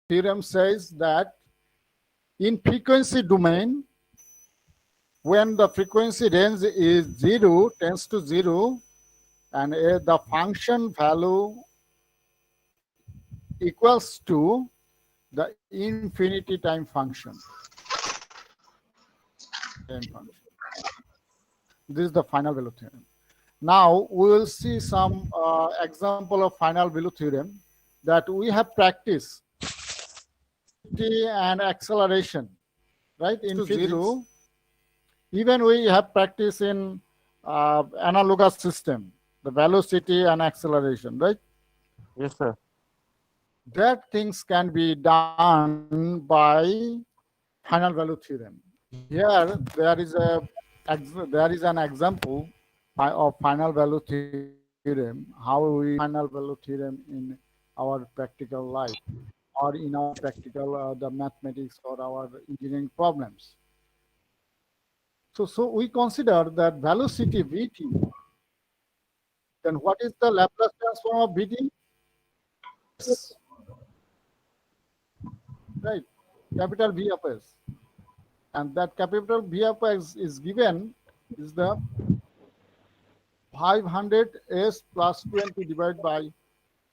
theorem says that in frequency domain, when the frequency range is 0, tends to 0, and the function value equals to the infinity time function. This is the final value theorem. Now we will see some example of final value theorem that we have practiced and acceleration, right, into zero. Even we have practice in analogous system, the velocity and acceleration, right? Yes, sir. That things can be done by final value theorem. Here there is an example of final value theorem, how we final value theorem in our practical life or in our practical the mathematics or our engineering problems. So we consider that velocity Vt. Then what is the Laplace transform of Vt? Right, capital V of S. And that capital V of S is given is the 500 S plus 20 divided by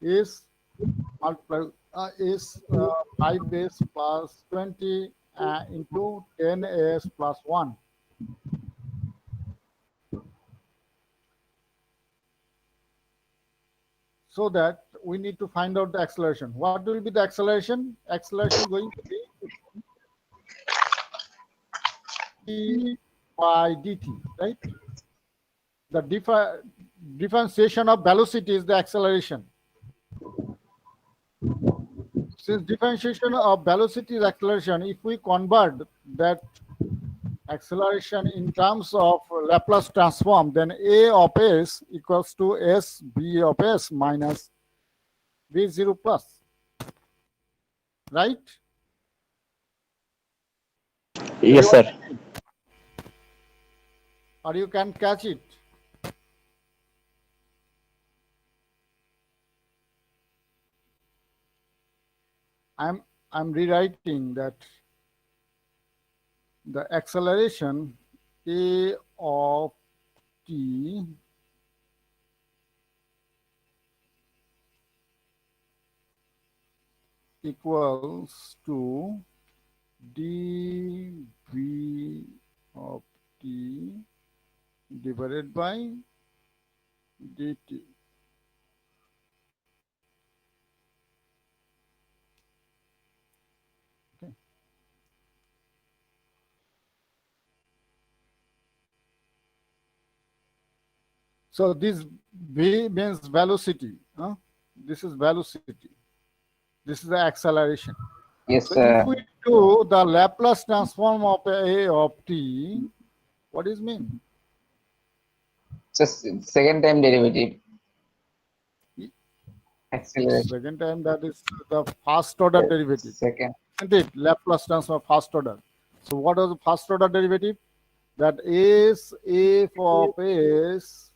S multiplied S 5S plus 20 into 10S plus 1. So that we need to find out the acceleration. What will be the acceleration? Acceleration going to be d by dt, right? The differentiation of velocity is the acceleration. Since differentiation of velocity is acceleration, if we convert that acceleration in terms of Laplace transform, then A of S equals to S B of S minus V0 plus, right? Yes, sir. Or you can catch it. I'm rewriting that the acceleration A of t equals to dv of t divided by dt. Okay. So this v means velocity. This is velocity. This is the acceleration. Yes, So sir. if we do the Laplace transform of A of t, what does it mean? Just second time derivative. Acceleration. Second time, that is the first order derivative. Second. Isn't it? Laplace transform first order. So what was the first order derivative? That is f of s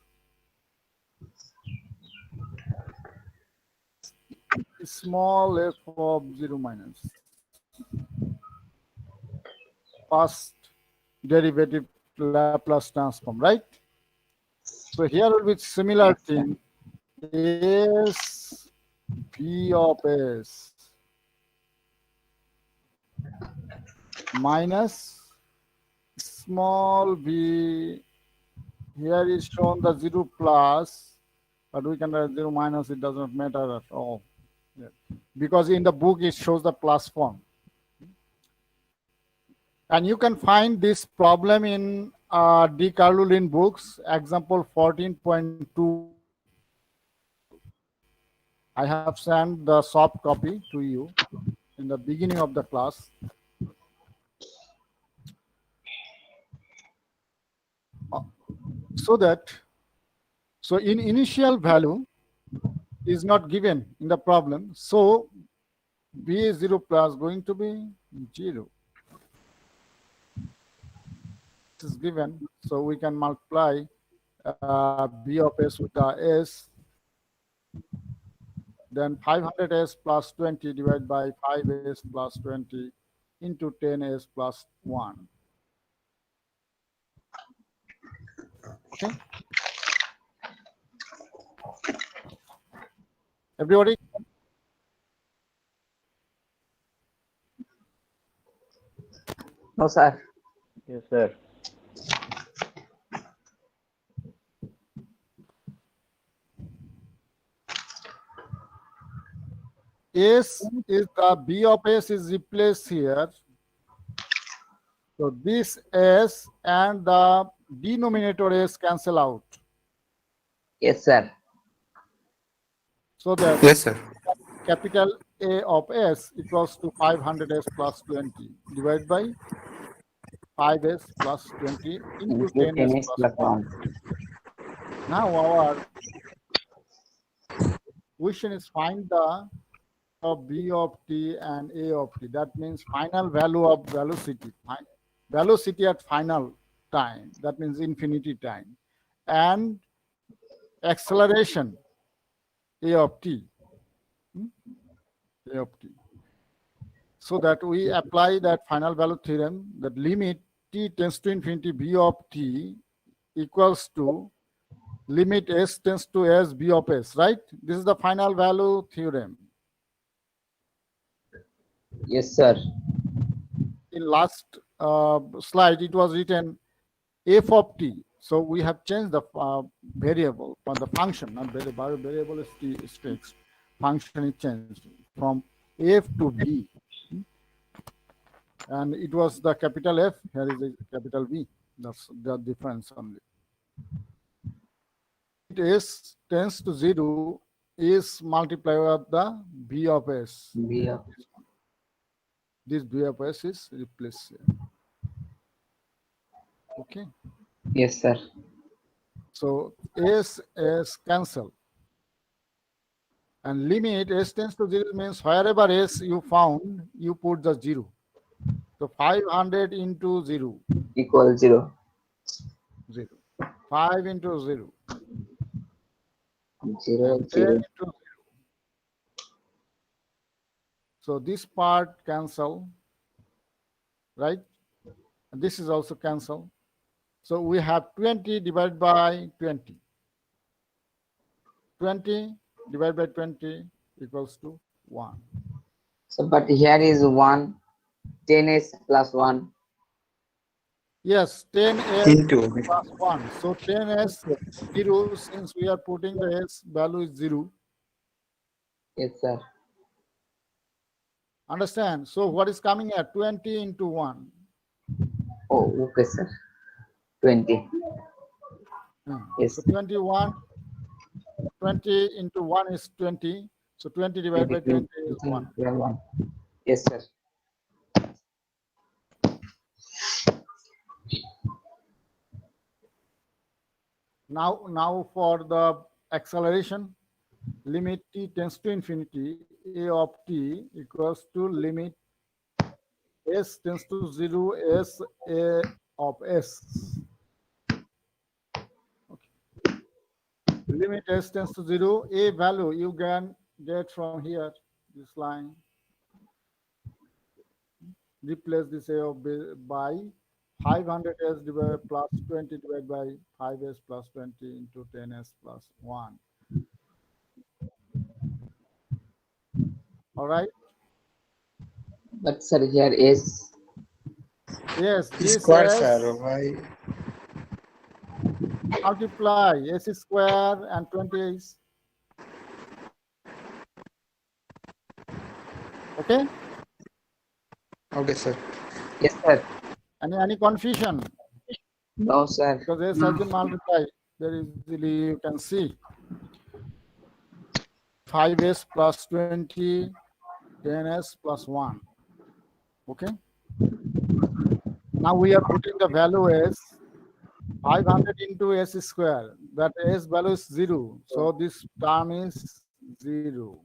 small f of 0 minus first derivative Laplace transform, right? So here will be similar thing. S v of s minus small v. Here is shown the 0 plus, but we can write 0 minus, it does not matter at all. Yeah. Because in the book it shows the plus form. And you can find this problem in D. Carlo books, example 14.2. I have sent the soft copy to you in the beginning of the class. So in initial value is not given in the problem. So B is 0 plus going to be 0. This is given. So we can multiply B of S with the S. then 500s plus 20 divided by 5s plus 20 into 10s plus 1. Okay. Everybody? No, sir. Yes, sir. S is the B of S is replaced here. So this S and the denominator S cancel out. Yes, sir. So that Yes, sir. capital A of S equals to 500S plus 20 divided by 5S plus 20 into 10S 10 is plus plus 1. 1. Now our question is find the of B of T and A of T. That means final value of velocity. Velocity at final time. That means infinity time. And acceleration A of T. A of T. So that we apply that final value theorem, that limit T tends to infinity B of T equals to limit S tends to S B of S, right? This is the final value theorem. Yes, sir. In last slide, it was written f of t. So we have changed the variable, or the function, not variable. Variable is t is fixed. Function is changed from f to v. And it was the capital F, here is a capital V. That's the difference only. It is tends to 0 is multiplier of the B of S. B of This B of S is replaced here. Okay. Yes, sir. So S is cancel. And limit S tends to 0 means wherever S you found, you put the 0. So 500 into 0, Equal 0. 0. 5 into 0. 0, And 10 0. into 0. So this part cancel, right? And this is also cancel. So we have 20 divided by 20. 20 divided by 20 equals to 1. So, but here is 1. 10 is plus 1. Yes, 10s Into. plus 1. So 10s 0, since we are putting the s value is 0. Yes, sir. Understand? So what is coming here? 20 into 1. Oh, okay, sir. 20. Yes. So 21, 20 into 1 is 20. So 20 divided by 20 is 1. 1. Yes, sir. Now for the acceleration, limit t tends to infinity, a of t equals to limit s tends to 0, s a of s. Okay. Limit s tends to 0, a value you can get from here, this line. Replace this a of b by 500s divided plus 20 divided by 5s plus 20 into 10s plus 1. All right? But, sir, here is Yes, this Square, is sir. Why? multiply s square and 20 is. Okay? Okay, sir. yes, sir. Any confusion? No, sir. Because s has been multiplied. Very easily you can see. 5s plus 20, 10s plus 1. Okay? Now we are putting the value as 500 into s square. That s value is 0. So this term is 0.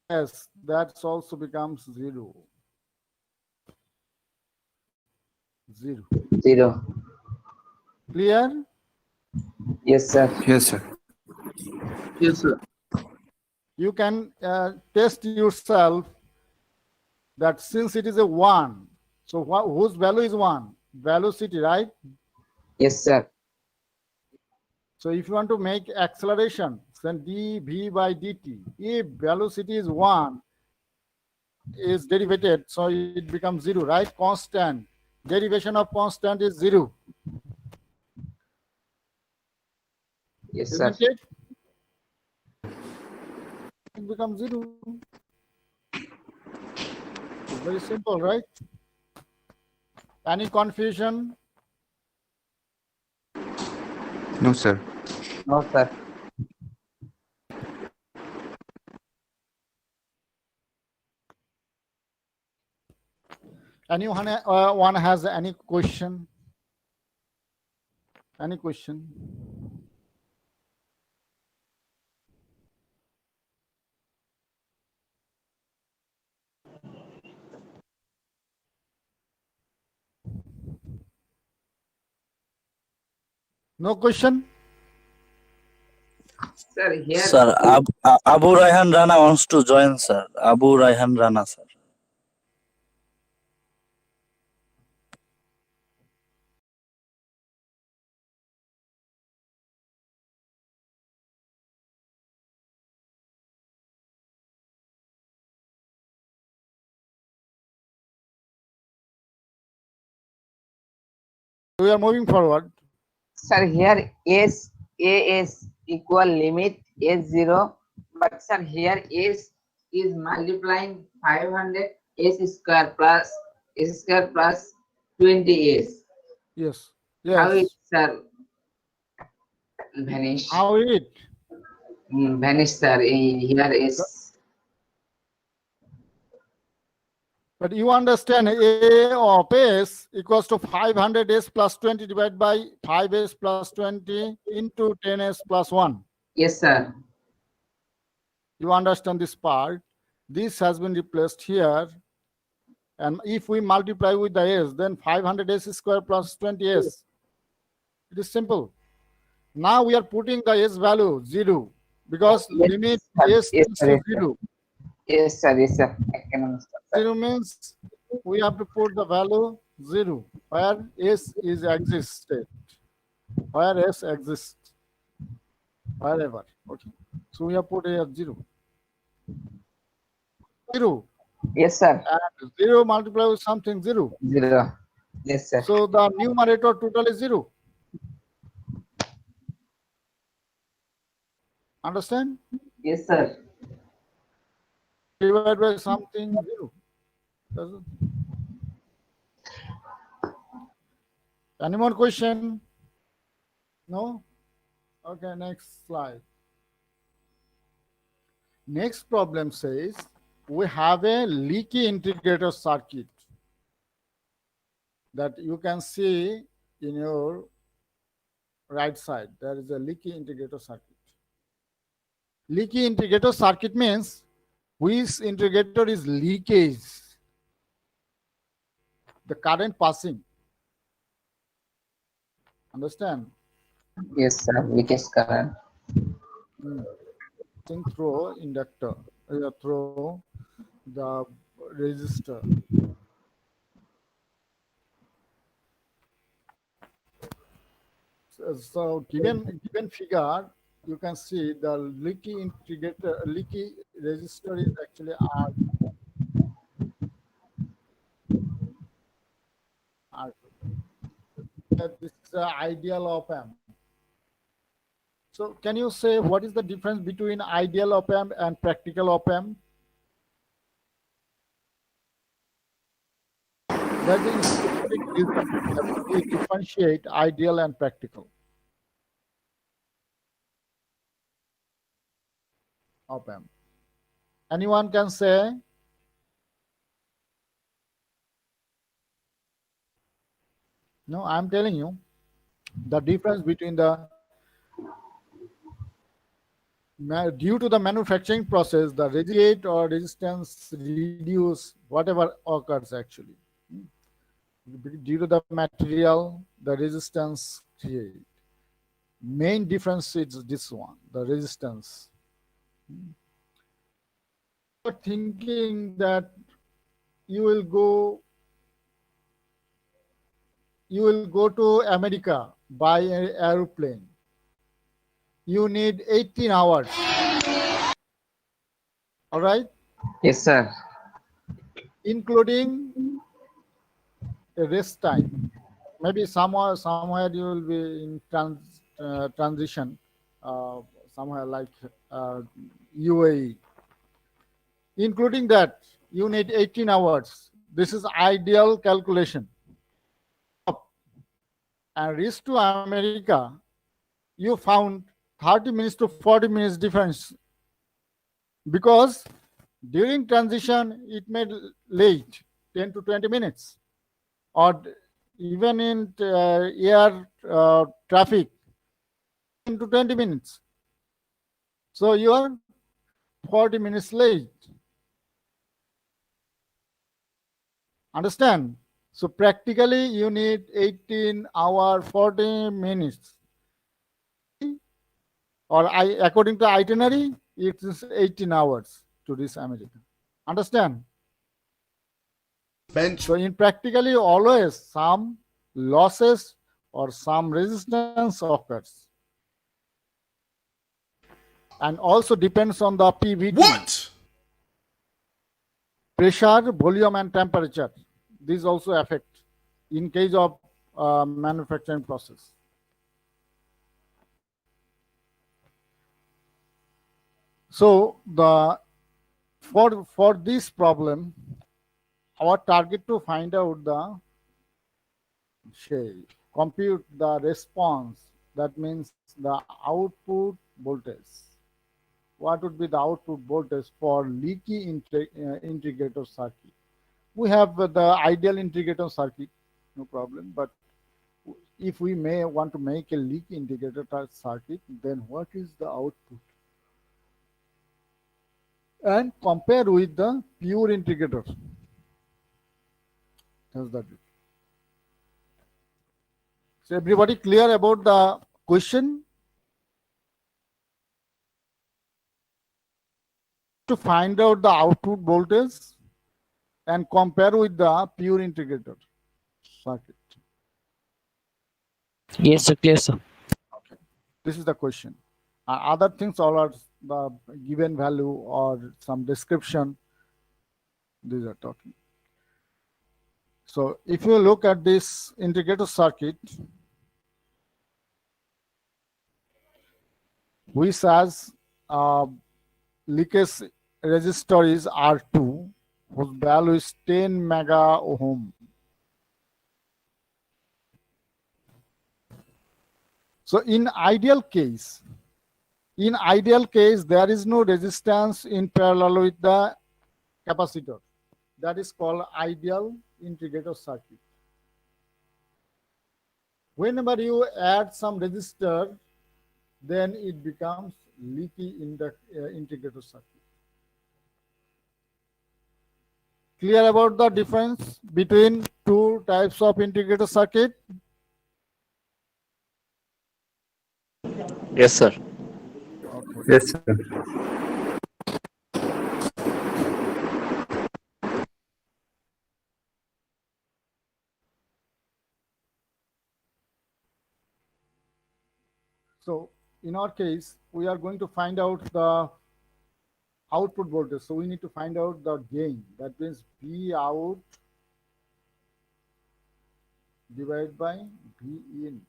Yes, that also becomes 0. 0. 0. Clear? Yes, sir. Yes, sir. Yes, sir. You can test yourself that since it is a 1, so whose value is 1? Velocity, right? Yes, sir. So if you want to make acceleration, then dv by dt. If velocity is 1, is derivated, so it becomes 0, right? Constant. Derivation of constant is 0, Yes, sir. isn't it? It becomes 0. It's very simple, right? Any confusion? No, sir. No, sir. Anyone one has any question? Any question? No question? Sir, here. Sir, Abu Raihan Rana wants to join, sir. Abu Raihan Rana, sir. We are moving forward. Sir, here S A is equal limit S0, but sir, here S is multiplying 500 S square plus S square plus 20S. Yes. How it, Yes. sir, vanish? How it? Vanish, sir. Here is. But you understand A of S equals to 500S plus 20 divided by 5S plus 20 into 10S plus 1. Yes, sir. You understand this part. This has been replaced here. And if we multiply with the S, then 500S square plus 20S. It is simple. Now we are putting the S value 0 because Yes, limit sir. S Yes, tends sir. to Yes, sir. 0. Yes, sir. Yes, sir. I can understand, sir. 0 means we have to put the value 0 where S is existed, where S exists, wherever. Okay. So we have put here 0. 0. Yes, sir. And 0 multiplied with something 0. 0. Yes, sir. So the numerator total is 0. Understand? Yes, sir. Divided by something 0. Doesn't- Any more question? No? Okay, next slide. Next problem says we have a leaky integrator circuit that you can see in your right side. There is a leaky integrator circuit. Leaky integrator circuit means which integrator is leakage, the current passing. Understand? Yes, sir. Weakest current. Through inductor, through the resistor. So given figure, you can see the leaky integrator, leaky resistor is actually R. This is the ideal op amp. So can you say what is the difference between ideal op amp and practical op amp? There's a specific reason that we differentiate ideal and practical op amp. Anyone can say? No, I'm telling you the difference between the due to the manufacturing process, the radiate or resistance reduce whatever occurs actually. Due to the material, the resistance create. Main difference is this one, the resistance. You're thinking that you will go you will go to America by an aeroplane. You need 18 hours. All right, Yes, sir. including a rest time. Maybe somewhere you will be in transition, uh, somewhere like UAE. Including that, you need 18 hours. This is ideal calculation. And reach to America, you found 30 minutes to 40 minutes difference because during transition it made late 10 to 20 minutes, or even in air traffic 10 to 20 minutes. So you are 40 minutes late. Understand? So practically you need 18 hour 40 minutes. Or according to itinerary, it is 18 hours to reach America. Understand? So in practically always some losses or some resistance occurs. And also depends on the PVT. What? Pressure, volume and temperature. These also affect in case of manufacturing process. So for this problem, our target to find out compute the response, that means the output voltage. What would be the output voltage for leaky integrator circuit? We have the ideal integrator circuit, no problem, but if we may want to make a leaky integrator circuit, then what is the output? And compare with the pure integrator. That's the bit. So everybody clear about the question? To find out the output voltage and compare with the pure integrator circuit. Yes, sir. Clear, sir. Okay. This is the question. Other things all are the given value or some description. These are talking. So if you look at this integrator circuit, which has leakage resistor is R2, whose value is 10 mega ohm. So in ideal case, there is no resistance in parallel with the capacitor. That is called ideal integrator circuit. Whenever you add some resistor, then it becomes leaky in the integrator circuit. Clear about the difference between two types of integrator circuit? Yes, sir. Okay. Yes, sir. So in our case, we are going to find out the output voltage. So we need to find out the gain. That means V out divided by V in.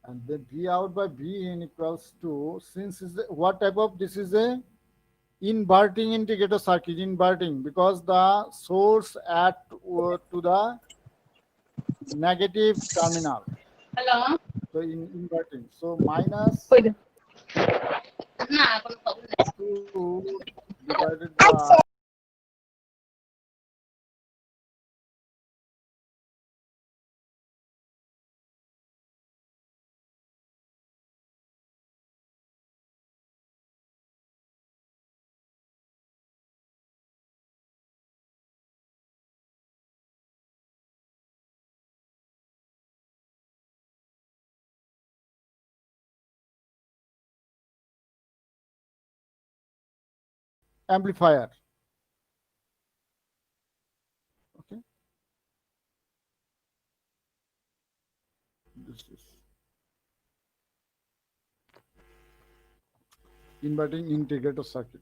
And then V out by V in equals to, since is what type of, this is a inverting integrator circuit, inverting, because the source at to the negative terminal. Hello. So in inverting. So minus 2 divided by amplifier. Okay. This is inverting integrator circuit.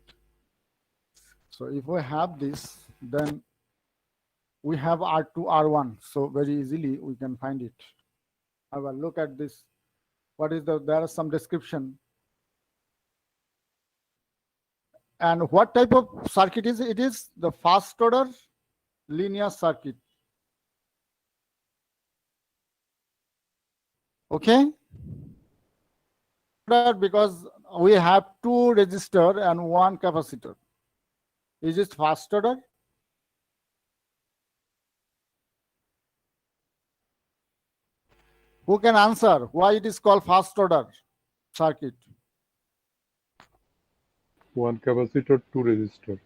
So if we have this, then we have R2, R1. So very easily we can find it. I will look at this. What is there is some description. And what type of circuit is it? It is the first order linear circuit. Okay. Because we have two resistor and one capacitor. Is it first order? Who can answer why it is called first order circuit? One capacitor, two resistor.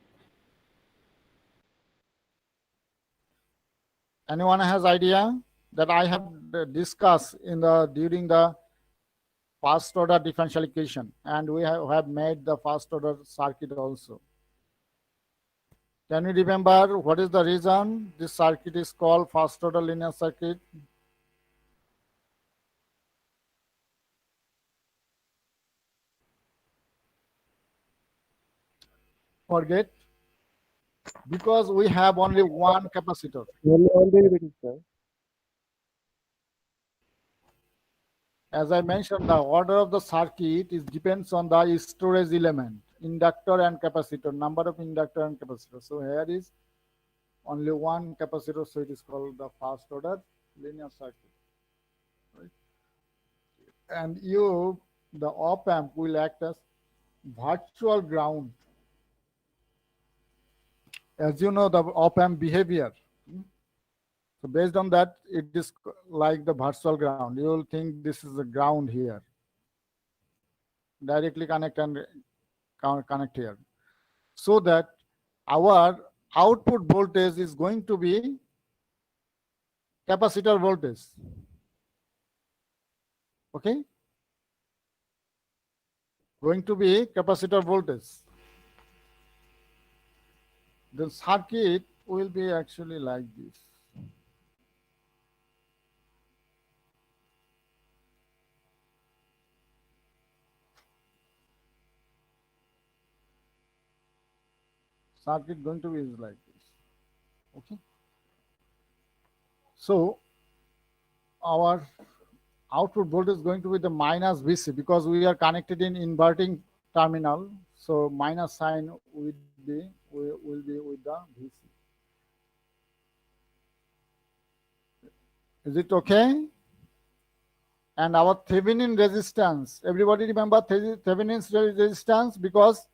Anyone has idea? That I have discussed during the first order differential equation, and we have made the first order circuit also. Can you remember what is the reason this circuit is called first order linear circuit? Forget? Because we have only one capacitor. As I mentioned, the order of the circuit depends on the storage element, inductor and capacitor, number of inductor and capacitor. So here is only one capacitor, so it is called the first order linear circuit. Right? And the op amp will act as virtual ground. As you know, the op amp behavior. So based on that, it is like the virtual ground. You will think this is the ground here. Directly connect and connect here. So that our output voltage is going to be capacitor voltage. Okay? Going to be capacitor voltage. The circuit will be actually like this. Circuit going to be like this. Okay. So our output voltage is going to be the minus VC because we are connected in inverting terminal. So minus sign will be with the VC. Is it okay? And our Thevenin resistance. Everybody remember Thevenin's resistance? Because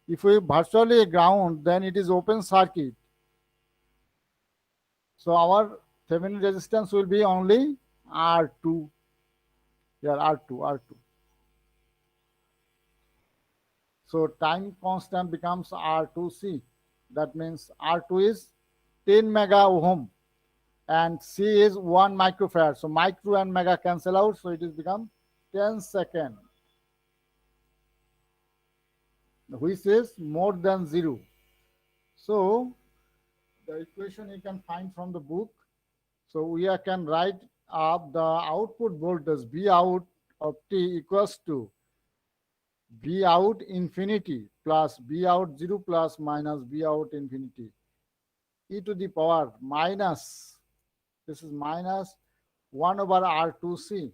if we virtually ground, then it is open circuit. So our Thevenin resistance will be only R2. Here R2. So time constant becomes R2C. That means R2 is 10 mega ohm and C is 1 microfarad. So micro and mega cancel out. So it is become 10 second, which is more than 0. So the equation you can find from the book. So we can write up the output voltage V out of T equals to V out infinity plus V out 0 plus minus V out infinity e to the power minus, this is minus 1 over R2C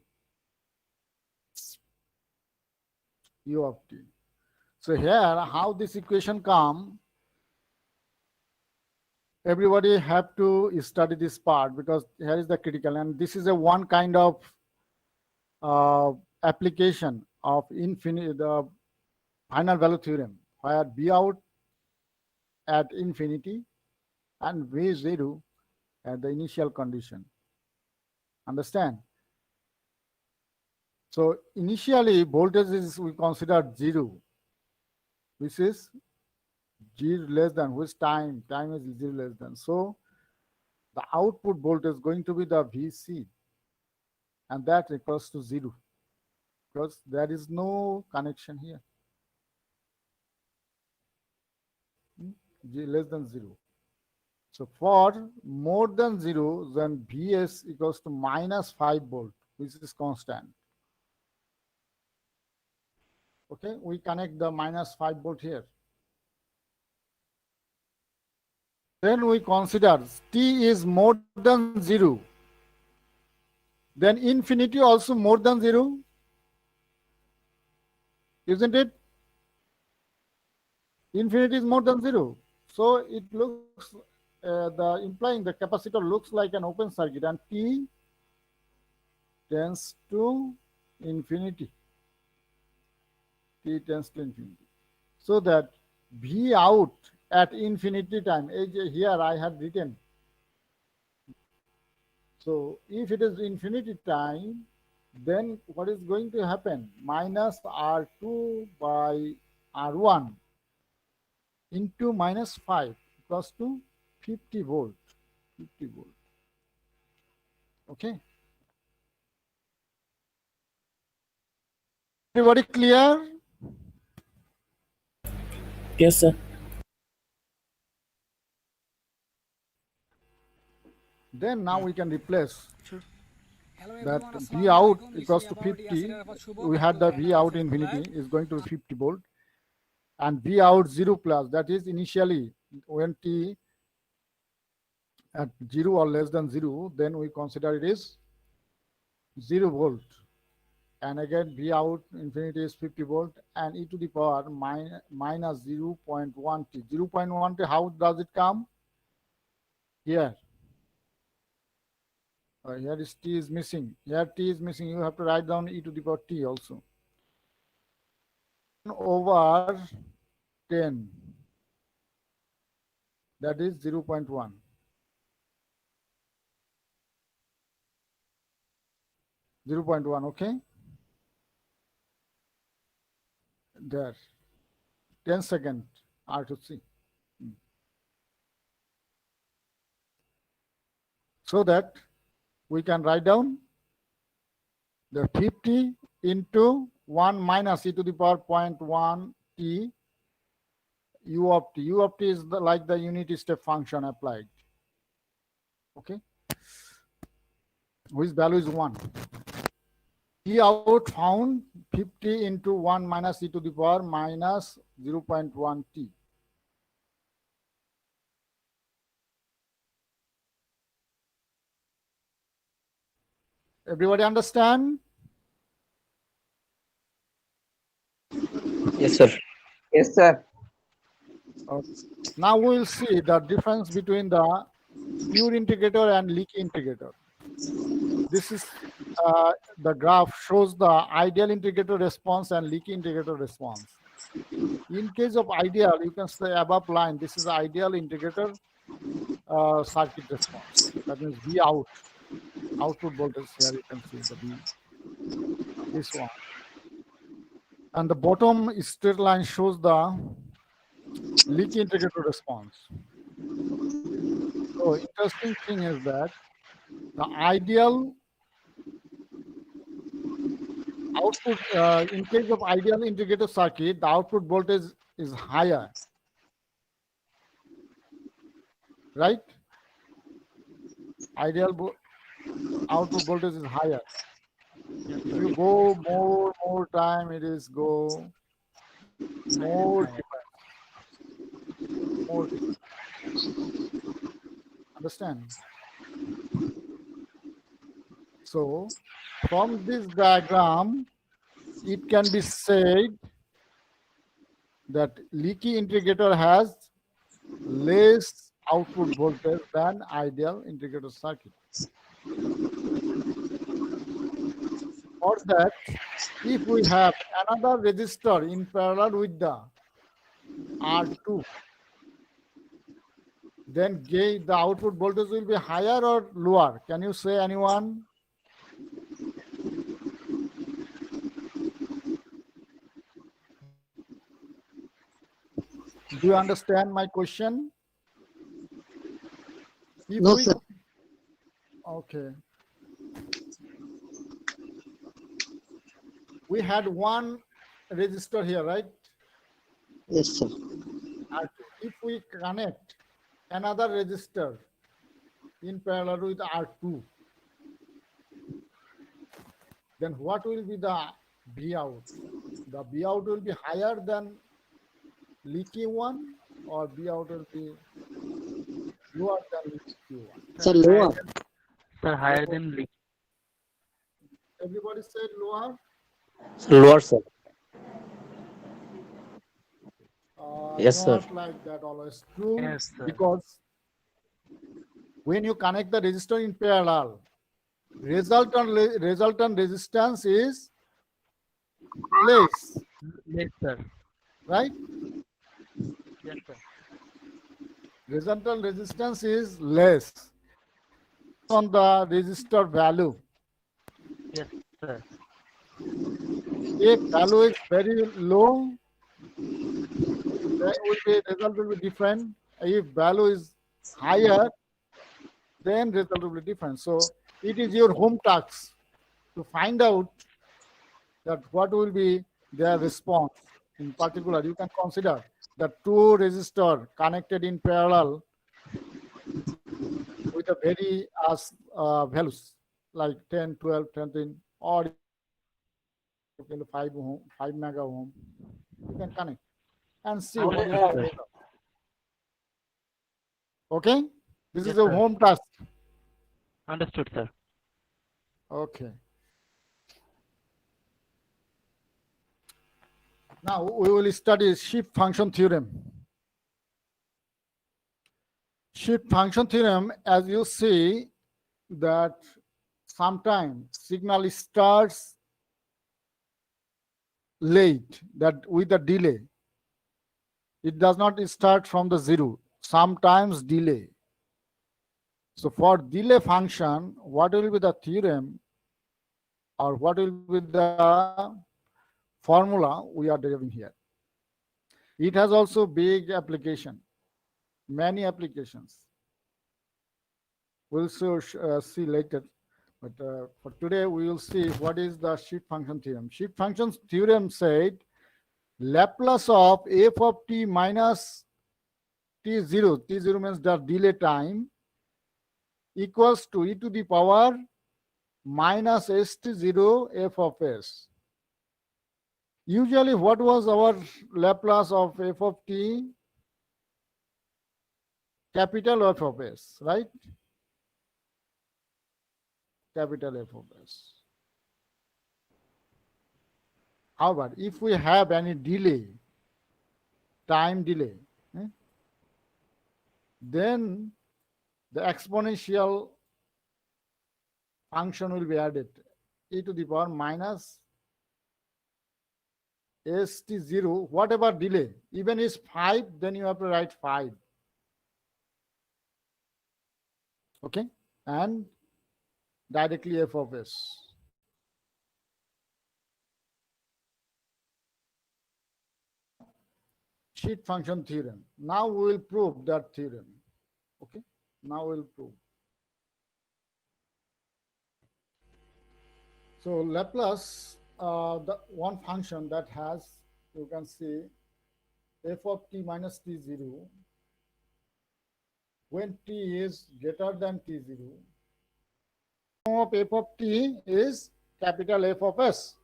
U of T. So here, how this equation come, everybody have to study this part because here is the critical, and this is a one kind of application of the final value theorem, where V out at infinity and V0 at the initial condition. Understand? So initially voltage is we consider 0, which is 0 less than, which time is 0 less than. So the output voltage is going to be the VC, and that equals to 0 because there is no connection here. less than 0. So for more than 0, then Vs equals to minus 5 volt, which is constant. Okay, we connect the minus 5 volt here. Then we consider t is more than 0. Then infinity also more than 0, isn't it? Infinity is more than 0. So it looks, implying the capacitor looks like an open circuit, and t tends to infinity. T tends to infinity. So that V out at infinity time, here I have written. So if it is infinity time, then what is going to happen? Minus R2 by R1 into minus 5 equals to 50 volt. 50 volt. Okay. Everybody clear? Yes, sir. Then now we can replace that V out equals to 50. We had the V out infinity is going to be 50 volt, and V out 0 plus, that is initially when t at 0 or less than 0, then we consider it is 0 volt. And again V out infinity is 50 volt, and e to the power minus 0.1 t. 0.1 t, how does it come? Here. Here is t is missing. Here t is missing. You have to write down e to the power t also. Over 10. That is 0.1. 0.1, okay? There. 10 seconds R to C. So that we can write down the 50 into 1 minus e to the power 0.1 t u of t. U of t is like the unit step function applied. Okay? Whose value is 1. T out found 50 into 1 minus e to the power minus 0.1 t. Everybody understand? Yes, sir. Yes, sir. Okay. Now we will see the difference between the pure integrator and leaky integrator. This is the graph shows the ideal integrator response and leaky integrator response. In case of ideal, you can say above line, this is ideal integrator circuit response. That means V out, output voltage. Here you can see the V, this one. And the bottom straight line shows the leaky integrator response. So interesting thing is that the ideal output, in case of ideal integrator circuit, the output voltage is higher, right? Ideal output voltage is higher. If you go more time, it is go more difference. More difference. Understand? So from this diagram, it can be said that leaky integrator has less output voltage than ideal integrator circuit. For that, if we have another resistor in parallel with the R2, then the output voltage will be higher or lower? Can you say, anyone? Do you understand my question? If No, sir. Okay. We had one resistor here, right? Yes, sir. R2. if we connect another register in parallel with R2, then what will be the B out? The B out will be higher than leaky one, or B out will be lower than leaky one? Sir, lower. Sir, higher than leak. Everybody said lower. Lower, sir. Yes, sir. Not like that always true. Yes, sir. Because when you connect the resistor in parallel, resultant resistance is less, Yes, sir. right? Yes, sir. Resultant resistance is less on the resistor value. Yes, sir. If value is very low, then result will be different. If value is higher, then result will be different. So it is your home task to find out that what will be their response. In particular, you can consider the two resistor connected in parallel with a very values like 10, 12, 13, or 5 ohm, 5 mega ohm. You can connect and see what is the Understood, sir. result. Okay, this Yes, is a sir. home task. Understood, sir. Okay. Now we will study shift function theorem. Shift function theorem, as you see, that sometimes signal starts late, that with a delay. It does not start from the zero, sometimes delay. So for delay function, what will be the theorem, or what will be the formula we are deriving here? It has also big application, many applications. We'll see later. But for today, we will see what is the shift function theorem. Shift function theorem said Laplace of f of t minus t0, t0 means the delay time, equals to e to the power minus st0 f of s. Usually, what was our Laplace of f of t? Capital F of s, right? Capital F of s. However, if we have any delay, time delay, then the exponential function will be added, e to the power minus st0, whatever delay, even is 5, then you have to write 5. Okay, and directly f of s. Shift function theorem. Now we will prove that theorem. Okay, now we will prove. So Laplace, the one function that has, you can see, f of t minus t0 when t is greater than t0. Of f of t is capital F of s.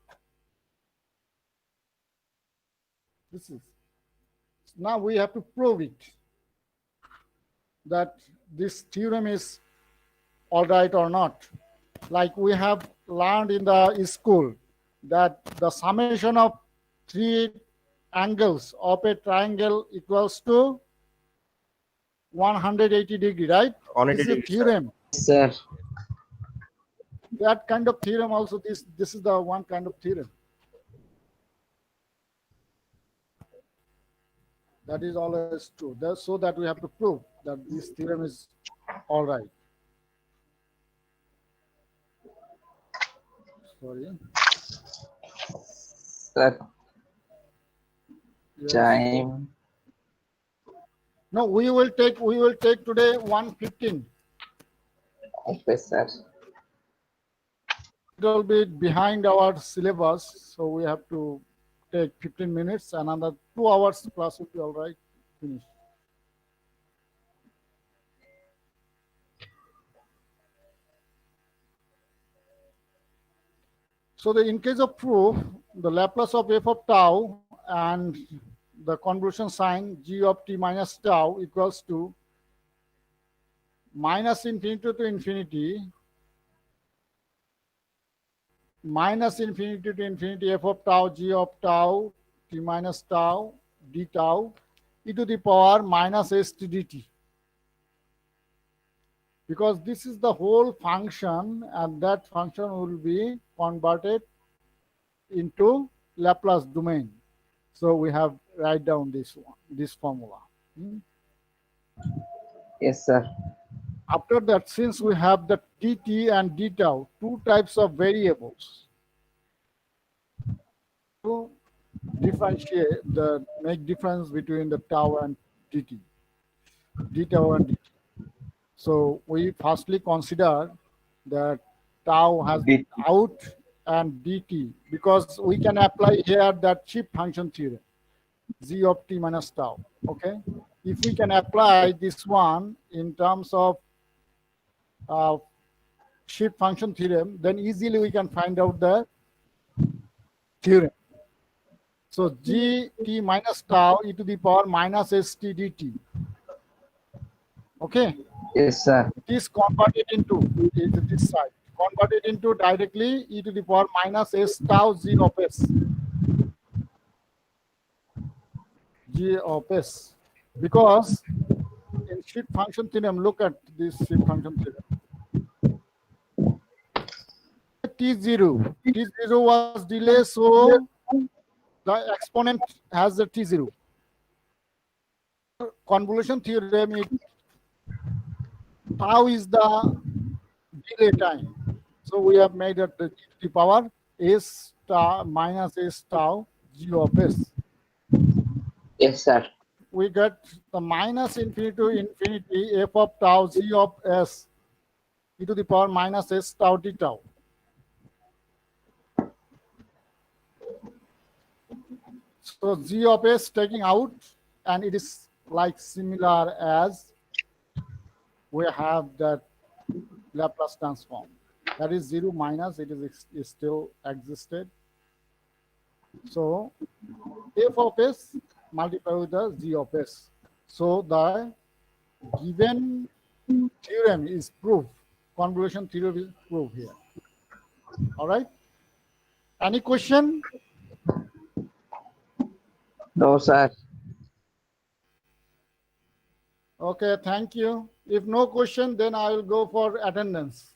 This is. Now we have to prove it, that this theorem is all right or not. Like we have learned in the school that the summation of 3 angles of a triangle equals to 180 degree, right? This is a theorem. Sir. That kind of theorem also, this is the one kind of theorem. That is always true. So that we have to prove that this theorem is all right. Sorry. Sir. Yes. Time. No, we will take today 1:15. Okay, sir. It will be behind our syllabus, so we have to take 15 minutes. Another 2 hours class will be all right. Finish. So in case of proof, the Laplace of f of tau and the convolution sign g of t minus tau equals to minus infinity to infinity f of tau g of tau t minus tau d tau e to the power minus st dt. Because this is the whole function, and that function will be converted into Laplace domain. So we have write down this one, this formula. Yes, sir. After that, since we have the dt and d tau, two types of variables, to differentiate make difference between the tau and dt, d tau and dt. So we firstly consider that tau has Dt. out and dt, because we can apply here that shift function theorem, z of t minus tau. Okay, if we can apply this one in terms of shift function theorem, then easily we can find out the theorem. So g t minus tau e to the power minus st dt. Okay, Yes, sir. this converted into this side, converted into directly e to the power minus s tau g of s, g of s, because in shift function theorem, look at this shift function theorem. T0 was delay, so the exponent has the T0. Convolution theorem, tau is the delay time. So we have made it the e to the power s tau minus s tau g of s. Yes, sir. We get the minus infinity to infinity f of tau g of s e to the power minus s tau d tau. So g of s taking out, and it is like similar as we have that Laplace transform. That is 0 minus, it is still existed. So f of s multiplied with the g of s. So the given theorem is proved. Convolution theorem is proved here. All right. Any question? No, sir. Okay, thank you. If no question, then I will go for attendance.